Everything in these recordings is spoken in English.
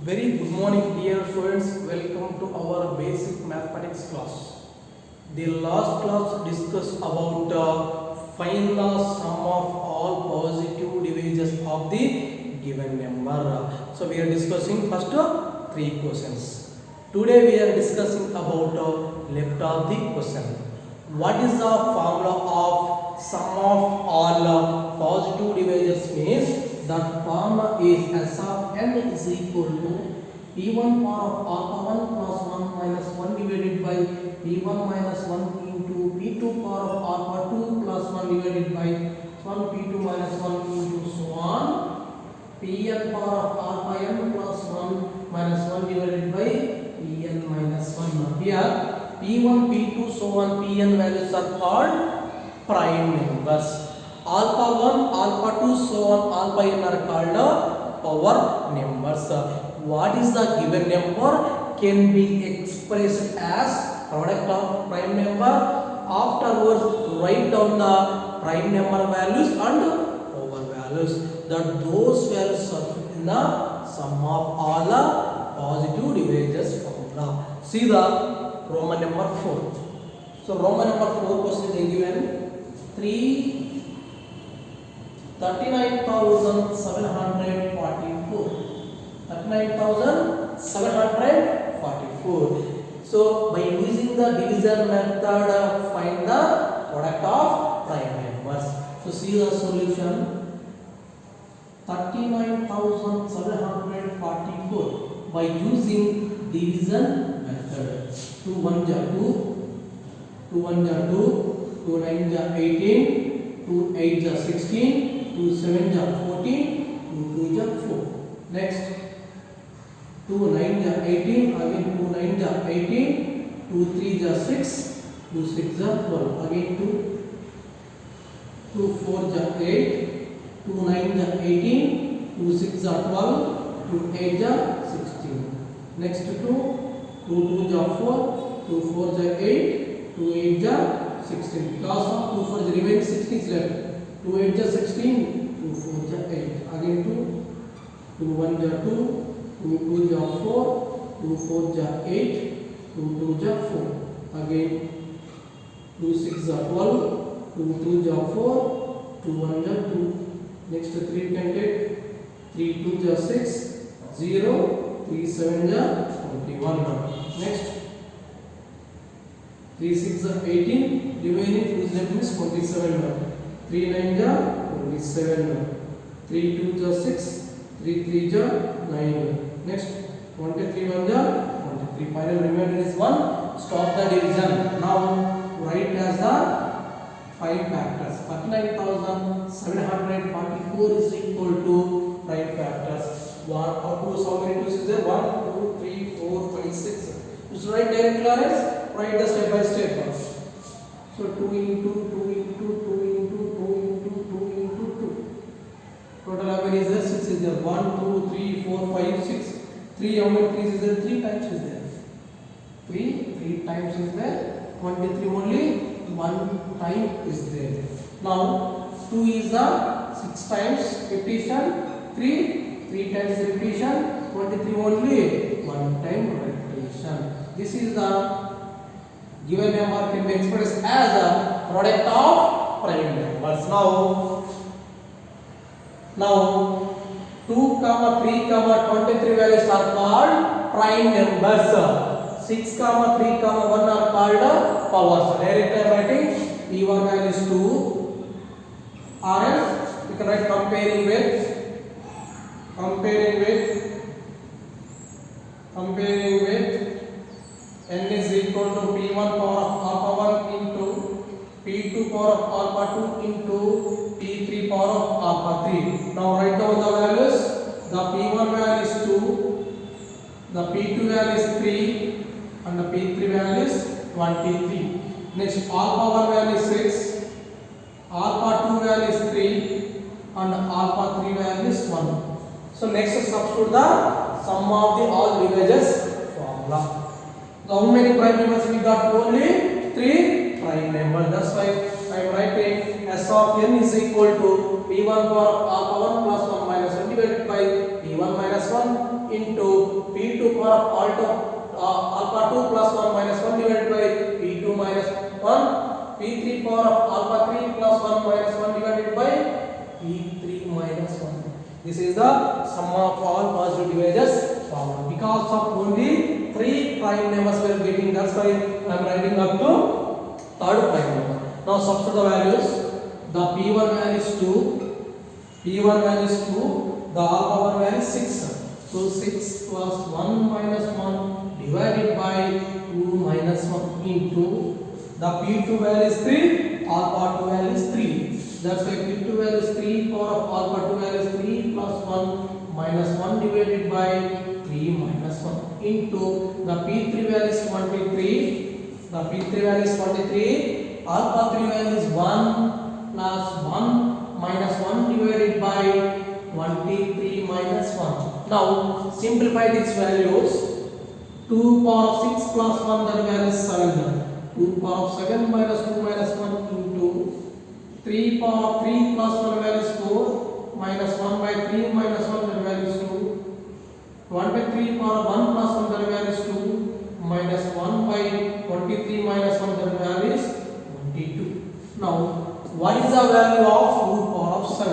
Very good morning, dear students. Welcome to our basic mathematics class. The last class discussed about find the sum of all positive divisors of the given number. So we are discussing first three questions. Today we are discussing about left of the question. What is the formula of sum of all positive divisors? Means that formula is S of n is equal to p1 power of alpha 1 plus 1 minus 1 divided by p1 minus 1 into p2 power of alpha 2 plus 1 divided by 1 p2 minus 1 into so on pn power of alpha n plus 1 minus 1 divided by pn minus 1. Here p1, p2, so on pn values are called prime numbers. Alpha 1, alpha 2, so on alpha n are called power numbers. What is the given number can be expressed as product of prime number. Afterwards write down the prime number values and power values, that those values are in the sum of all the positive divisors formula. See the Roman number 4. So Roman number 4 question is given 39,744. 39,744. So by using the division method, find the product of prime numbers. So see the solution. 39,744 by using division method. 2 1 ja 2, 2 1 ja 2, 2 9 ja 18, 2 8 ja 16, 2 7 ja 14, 2 2 ja 4. Next 2 9 ja 18, again 2 9 ja 18, 2 3 ja 6, 2 6 ja 12, again 2 4 ja 8, 2 9 ja 18, 2 6 ja 12, 2 8 ja 16. Next 2 2 ja 4, 2 4 ja 8, 2 8 ja 16. Because of 2 4 the remaining 16 is left. 2 8 ja 16, 2 4 ja 8. Again 2 1 ja 2, 2 2 ja 4, 2 4 ja 8, 2 2 ja 4. Again 2 6 ja 12, 2 2 ja 4, 2 1 ja 2. Next 3 can take 3 2 ja 6, 0, 3 7 ja 21. Next 3 6 ja 18, remaining 2 is left means 27. 3 9 ja 27. 3 2 ja 6, 3 3 ja 9. Next 23 1 ja 23. Final remainder is 1. Stop the division. Now write as the 5 factors. 39,744 is equal to 5 factors. 1 or 2, so many 2's is there? 1 2 3 4 5 6. You should write direct lines. Write the step by step. So 2 into 2 into 2 into 2 into 2 into 2. Total how many is there? 6 is there. 1 2 3 4 5 6. 3 how many 3's is there? 3 times is there. 3 times is there. 23 only 1 time is there. Now 2 is the 6 times repetition. 3 times repetition. 23 only 1 time repetition. This is the given number can be expressed as a product of prime numbers. Now 2, 3, 23 values are called prime numbers. 6, 3, 1 are called powers. Direct writing p1 value is 2, or else we can write comparing with n is equal to p1 power of alpha 1 into p2 power of alpha 2 into p3 power of alpha 3. Now write down the values. The p1 value is 2, the p2 value is 3, and the p3 value is 23. Next alpha 1 value is 6, alpha 2 value is 3, and alpha 3 value is 1. So next substitute the sum of the all divisors formula. How many prime numbers we got? Only 3 prime numbers. That's why I am writing S of n is equal to p1 power of alpha 1 plus 1 minus 1 divided by p1 minus 1 into of alpha 2 plus 1 minus 1 divided by p2 minus 1, p3 power of alpha 3 plus 1 minus 1 divided by p3 minus 1. This is the sum of all positive divisors formula. Because of only 3 prime numbers we are getting, that's why I am writing up to third prime number. Now substitute the values. The p1 value is 2, p1 value is 2, the alpha 1 value is 6. So 6 plus 1 minus 1 divided by 2 minus 1 into the p2 value is 3, alpha 2 value is 3. That's why p2 value is 3, power of alpha 2 value is 3 plus 1 minus 1 divided by 3 minus 1 into the p3 value is 23. The p3 value is 23, alpha 3 value is 1 plus 1 minus 1 divided by 23 minus 1. Now simplify these values. 2 power of 6 plus 1, that value is 7. 2 power of 7 minus 2 minus 1 into 3 power of 3 plus 1 value is 4 minus 1 by 3 minus 1, that value is 2. 1 by 3 power of 1 plus 1, that value is 2 minus 1 by 23 minus 1, that value is 22. Now what is the value of 2 power of 7?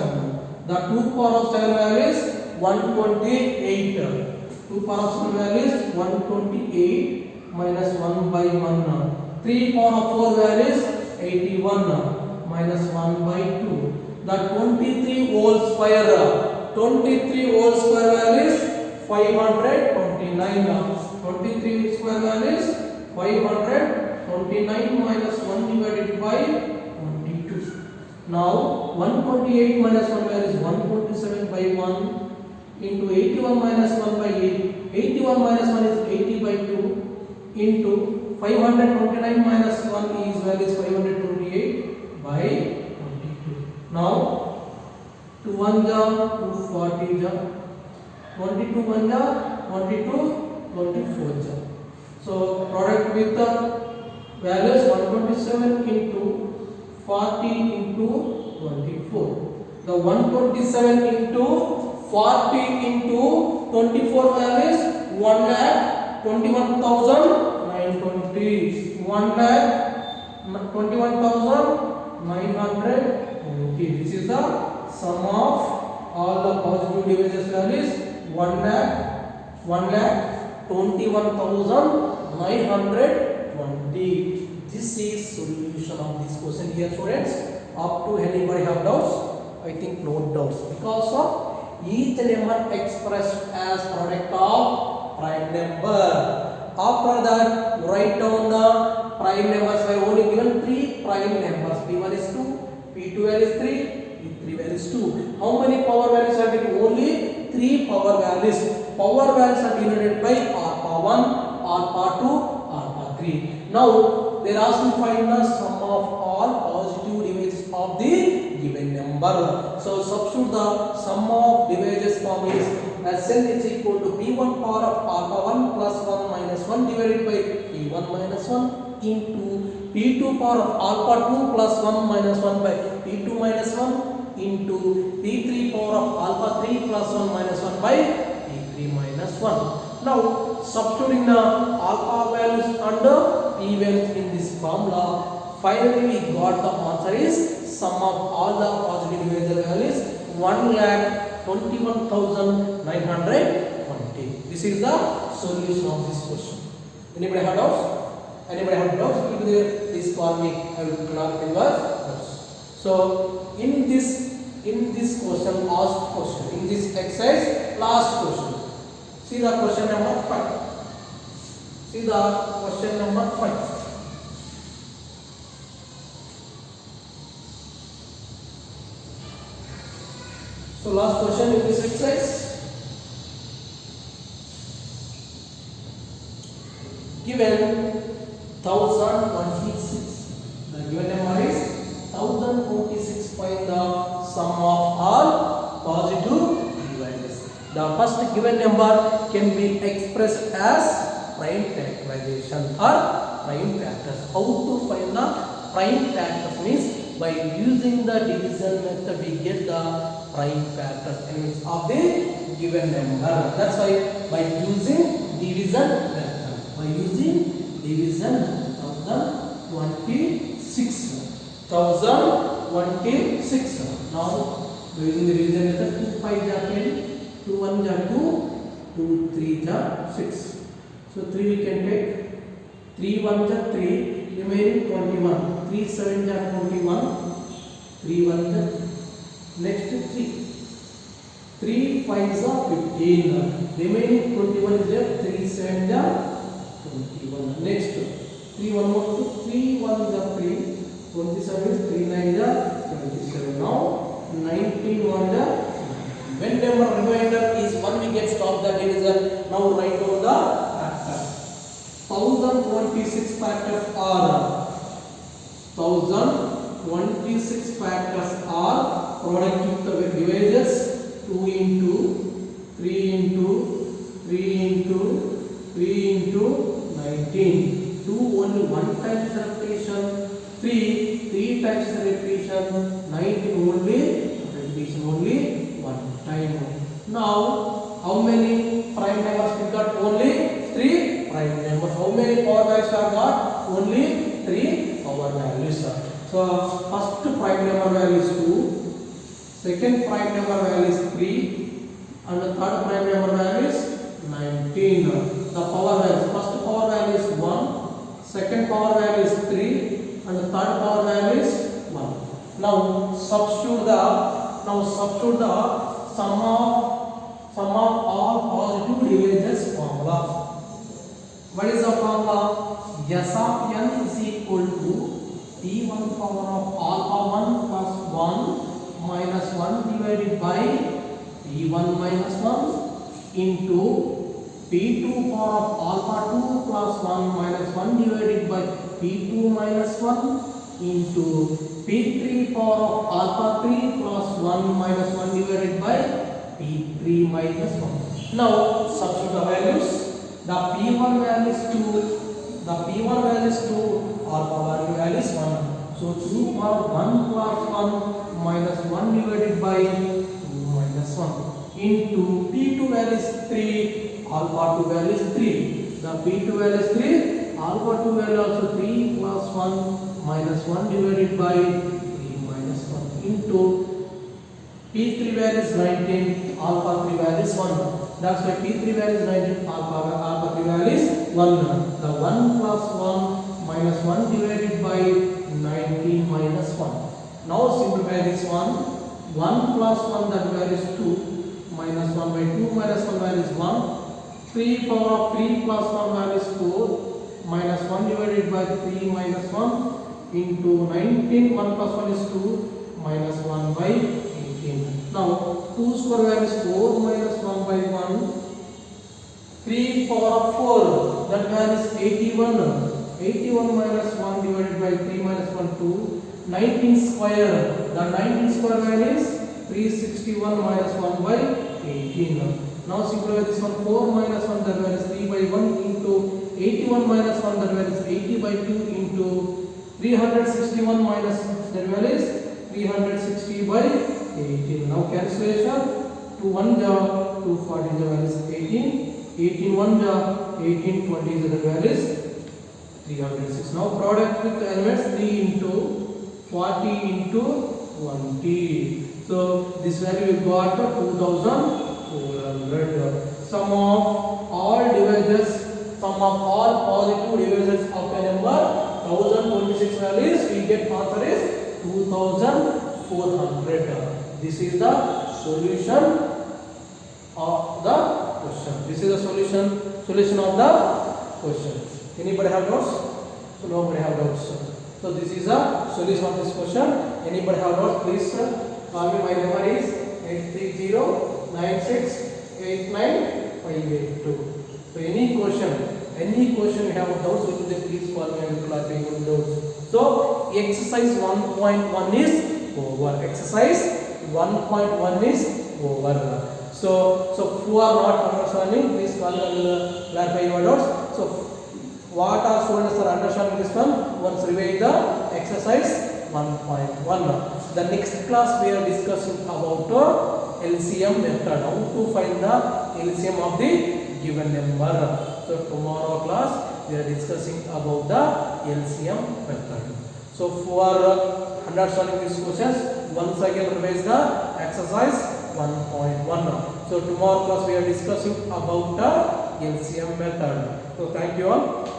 The 2 power of 7 value is 128. 2 power of 7 value is 128 minus 1 by 1. 3 power of 4 value is 81 minus 1 by 2. The 23 whole square. 23 whole square value is 529. 23 square value is 529 minus 1 divided by 22. Now 128 minus 1 value is 127 by 1 into 81 minus 1 by 8. 81 minus 1 is 80 by 2 into 529 minus 1 is value is 528 by 22. Now 2 1 ja 2 40 ja 22 1 ja 22 24 ja. So product with the values 127 into 40 into 24. The 127 into 40 into 24 values 1 lakh 21,920. 1 lakh 21,920. This is the sum of all the positive divisors values 1 lakh 21,920. This is solution of this question here, students. Up to anybody have doubts? I think no doubts, because of each number expressed as product of prime number. After that, write down the prime numbers. I only given 3 prime numbers. P1 is 2, P2 value is 3, P3 value is 2. How many power values are getting? Only 3 power values. Power values are denoted by alpha 1, alpha 2, alpha 3. Now they are asked to find the sum of all positive divisors of the given number. So substitute the sum of divisors form is Sn is equal to p1 power of alpha 1 plus 1 minus 1 divided by p1 minus 1 into p2 power of alpha 2 plus 1 minus 1 by p2 minus 1 into p3 power of alpha 3 plus 1 minus 1 by p3 minus 1. Now substituting the alpha values under p values in this formula, finally we got the answer is sum of all the positive divisor values 1,21,920. This is the solution of this question. Anybody have doubts? Anybody have doubts? If there, please call me. I will clarify your doubts. So in this question, last question, in this exercise, last question. See the question number 5. See the question number 5. So last question in this exercise. Given 1026. The given number is 1026. Find the sum of all positive divisors. The first given number can be expressed as prime factorization or prime factors. How to find the prime factors means by using the division method we get the prime factors of the given number. That's why by using division method. By using division 1026. 1026. Now using the division method, 2 5 are 10, 2 1 are 2, 2 3 are 6. So 3 we can take, 3 1 are 3, remaining 21. 3 7 are 21, 3 1 are next 3. 3 5 are 15, remaining 21 is there, 3 7 are 21. Next 3 1 more 2, 3 1 are 3, 27 is 3 9 are 27. Now 19 1 are, whenever remainder is 1 we get stop the division. Now write down the factor. 1026 factors are, 1026 factors are product of the divisors 2 into 3 into 3 into 3 into 19. 2 only one time is repetition, 3 times is repetition, 19 only repetition only one time. Now how many prime numbers we got? Only 3 prime numbers. How many power values are got? Only 3 power values. So first prime number value is 2, second prime number value is 3, and the third prime number value is 19. The power values, first power value is 1, second power value is 3, and the third power value is 1. Now substitute the sum of all positive divisors formula. What is the formula? S of n is equal to P1 power of alpha 1 plus 1 minus 1 divided by P1 minus 1 into P2 power of alpha 2 plus 1 minus 1 divided by P2 minus 1 into P3 power of alpha 3 plus 1 minus 1 divided by P3 minus 1. Now substitute the values. The P1 value is 2, alpha value is 1. So 2 power 1 plus 1 minus 1 divided by 2 minus 1 into P2 value is 3, alpha 2 value is 3. The P2 value is 3, alpha 2 value also 3 plus 1 minus 1 divided by 3 minus 1 into P3 value is 19, alpha 3 value is 1. That's why P3 value is 19, alpha 3 value is 1. The 1 plus 1 minus 1 divided by 19 minus 1. Now simplify this one. 1 plus 1 that value is 2, minus 1 by 2 minus 1 value is 1. 3 power of 3 plus 1 value is 4, minus 1 divided by 3 minus 1 into 19, 1 plus 1 is 2, minus 1 by 18. Now 2 square value is 4 minus 1 by 1. 3 power of 4 that value is 81. 81 minus 1 divided by 3 minus 1 2. 19 square, the 19 square value is 361 minus 1 by 18. Now simplify this one. 4 minus 1 that value is 3 by 1 into 81 minus 1 that value is 80 by 2 into 361 minus that value is 360 by 18. Now cancellation. 2 1 ja 2 40 the value is 18. 18 1 ja 18 20 the value is 306. Now product with elements 3 into 40 into 20. So this value we got 2400. Sum of all divisors, sum of all positive divisors of a number 1026 values, we get answer is 2400. This is the solution of the question. This is the solution of the question. Anybody have doubts? So nobody have doubts. So this is the solution of this question. Anybody have doubts? Please call me. My number is 830968958. So any question you have doubts, please call me and clarify your doubts. So exercise 1.1 is over. Exercise 1.1 is over. So who are not understanding, please call and clarify your doubts. So what are students are understanding this one? Once revise the exercise 1.1. The next class we are discussing about LCM method. How to find the LCM of the given number. So tomorrow class we are discussing about the LCM method. So for understanding these questions, once again revise the exercise 1.1. So tomorrow class we are discussing about the LCM method. So thank you all.